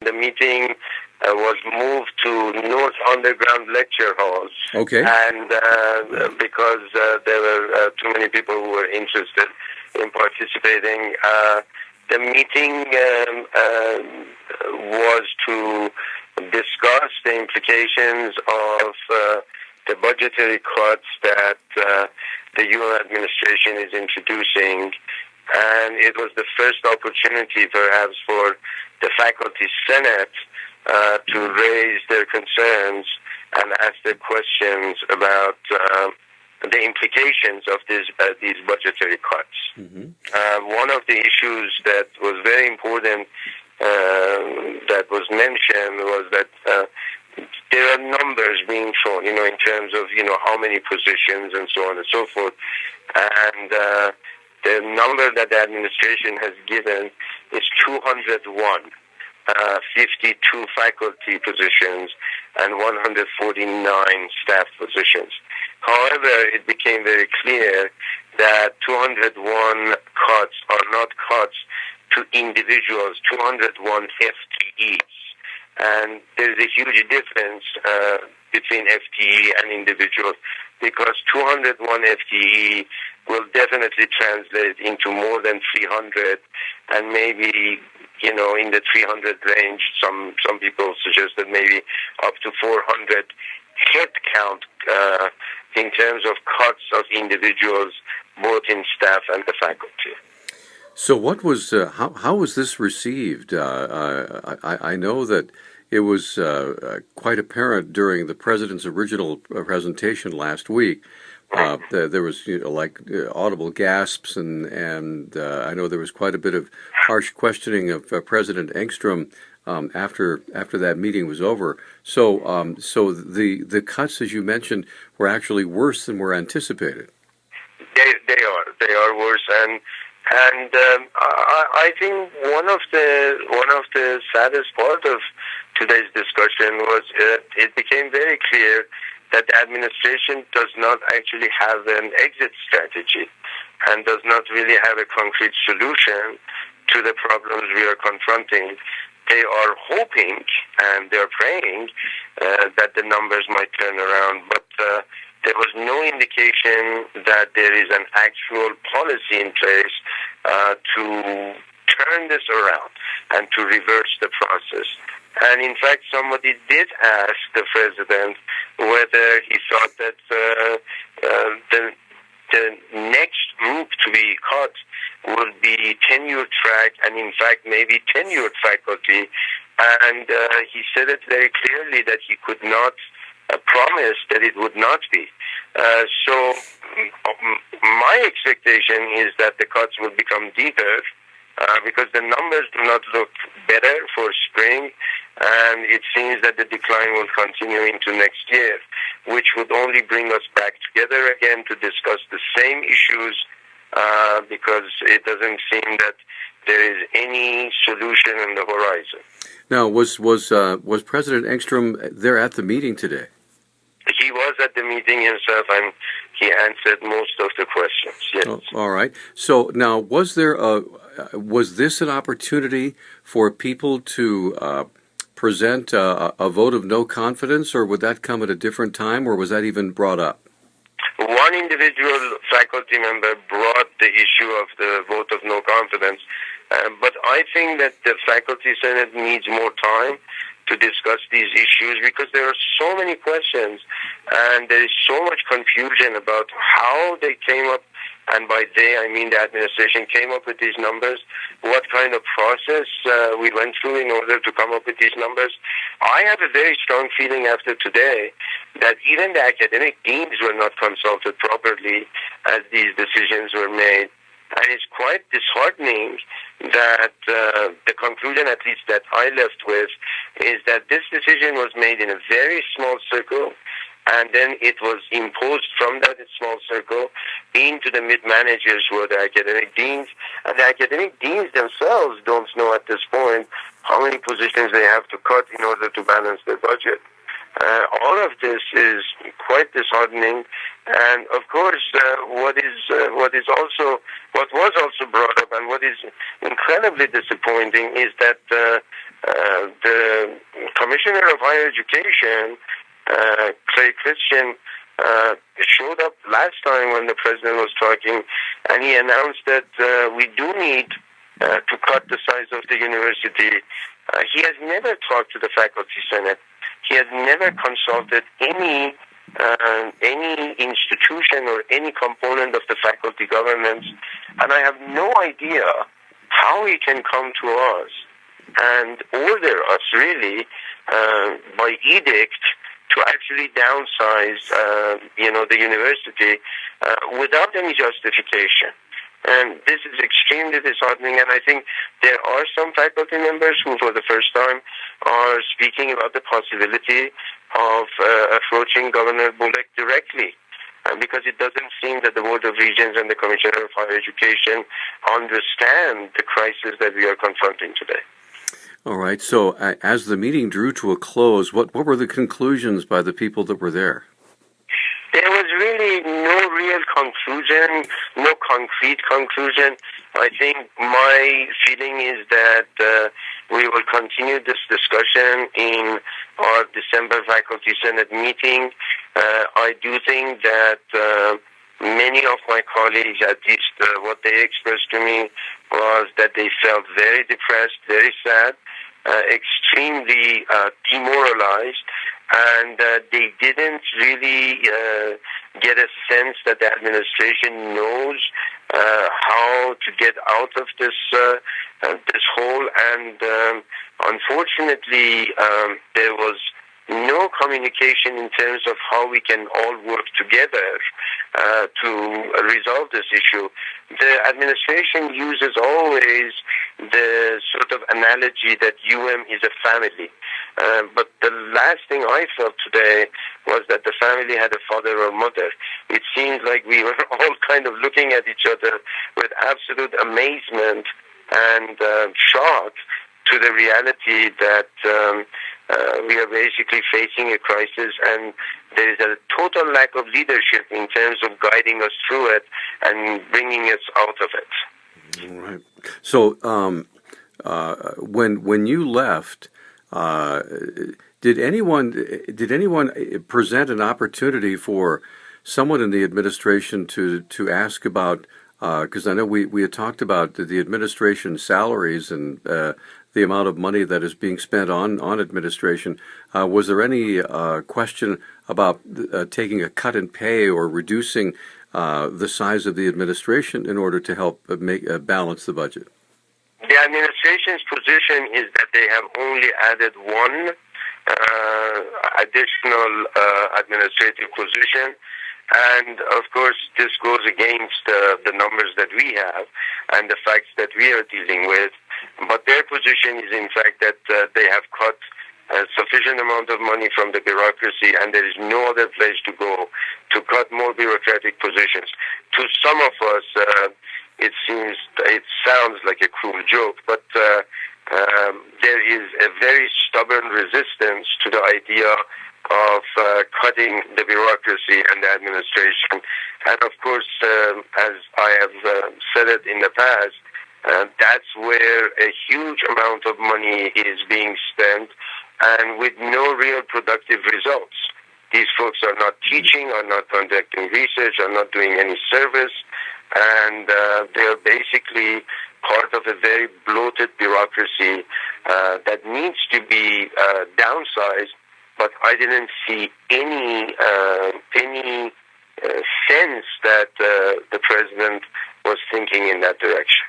The meeting was moved to North Underground Lecture Halls. Okay. And because there were too many people who were interested in participating, the meeting was to discuss the implications of the budgetary cuts that the UN administration is introducing. And it was the first opportunity, perhaps, for the Faculty Senate to raise their concerns and ask their questions about the implications of these budgetary cuts. Mm-hmm. One of the issues that was very important that was mentioned was that there are numbers being shown, in terms of, how many positions and so on and so forth. And the number that the administration has given is 201, 52 faculty positions and 149 staff positions. However, it became very clear that 201 cuts are not cuts to individuals, 201 FTEs. And there's a huge difference between FTE and individuals, because 201 FTE will definitely translate into more than 300, and maybe, in the 300 range, some people suggested maybe up to 400 head count in terms of cuts of individuals, both in staff and the faculty. So what was, how was this received? I know that it was quite apparent during the president's original presentation last week. There was audible gasps, and I know there was quite a bit of harsh questioning of President Engstrom after that meeting was over. So the cuts, as you mentioned, were actually worse than were anticipated. They are worse, and I think one of the saddest part of today's discussion was it became very clear that the administration does not actually have an exit strategy and does not really have a concrete solution to the problems we are confronting. They are hoping and they're praying that the numbers might turn around, but there was no indication that there is an actual policy in place to turn this around and to reverse the process. And in fact, somebody did ask the president whether he thought that the next group to be cut would be tenure track and in fact maybe tenured faculty. And he said it very clearly that he could not promise that it would not be. So my expectation is that the cuts will become deeper because the numbers do not look better for spring, and it seems that the decline will continue into next year, which would only bring us back together again to discuss the same issues because it doesn't seem that there is any solution on the horizon. Now, was President Engstrom there at the meeting today? He was at the meeting himself, and he answered most of the questions. Yes. Oh, all right. So now, was this an opportunity for people to present a vote of no confidence, or would that come at a different time, or was that even brought up? One individual faculty member brought the issue of the vote of no confidence, but I think that the Faculty Senate needs more time to discuss these issues because there are so many questions and there is so much confusion about how they came up, and by they I mean the administration came up with these numbers, what kind of process we went through in order to come up with these numbers. I have a very strong feeling after today that even the academic deans were not consulted properly as these decisions were made. And it's quite disheartening that the conclusion, at least that I left with, is that this decision was made in a very small circle, and then it was imposed from that small circle into the mid-managers who are the academic deans. And the academic deans themselves don't know at this point how many positions they have to cut in order to balance their budget. All of this is quite disheartening, and of course, what was also brought up, and what is incredibly disappointing, is that The Commissioner of Higher Education, Clay Christian, showed up last time when the president was talking, and he announced that we do need to cut the size of the university. He has never talked to the faculty senate. He has never consulted any institution or any component of the faculty governance, and I have no idea how he can come to us and order us, really, by edict, to actually downsize, the university without any justification. And this is extremely disheartening, and I think there are some faculty members who, for the first time, are speaking about the possibility of approaching Governor Bullock directly, because it doesn't seem that the Board of Regents and the Commissioner of Higher Education understand the crisis that we are confronting today. All right. So as the meeting drew to a close, what were the conclusions by the people that were there? There was really no real conclusion, no concrete conclusion. I think my feeling is that we will continue this discussion in our December Faculty Senate meeting. I do think that many of my colleagues, at least what they expressed to me, was that they felt very depressed, very sad, extremely demoralized, and they didn't really get a sense that the administration knows how to get out of this hole. And unfortunately, there was no communication in terms of how we can all work together to resolve this issue. The administration uses always the sort of analogy that is a family. But the last thing I felt today was that the family had a father or mother. It seemed like we were all kind of looking at each other with absolute amazement and shock to the reality that we are basically facing a crisis, and there is a total lack of leadership in terms of guiding us through it and bringing us out of it. All right. So when you left, did anyone present an opportunity for someone in the administration to ask about? Because I know we had talked about the administration salaries and the amount of money that is being spent on administration. Was there any question about taking a cut in pay or reducing the size of the administration in order to help balance the budget? The administration's position is that they have only added one additional administrative position. And, of course, this goes against the numbers that we have and the facts that we are dealing with. But their position is, in fact, that they have cut a sufficient amount of money from the bureaucracy, and there is no other place to go to cut more bureaucratic positions. To some of us, it sounds like a cruel joke, but there is a very stubborn resistance to the idea of cutting the bureaucracy and the administration. And of course, as I have said it in the past, that's where a huge amount of money is being spent, and with no real productive results. These folks are not teaching, are not conducting research, are not doing any service, and they're basically part of a very bloated bureaucracy that needs to be downsized. But I didn't see any sense that the president was thinking in that direction.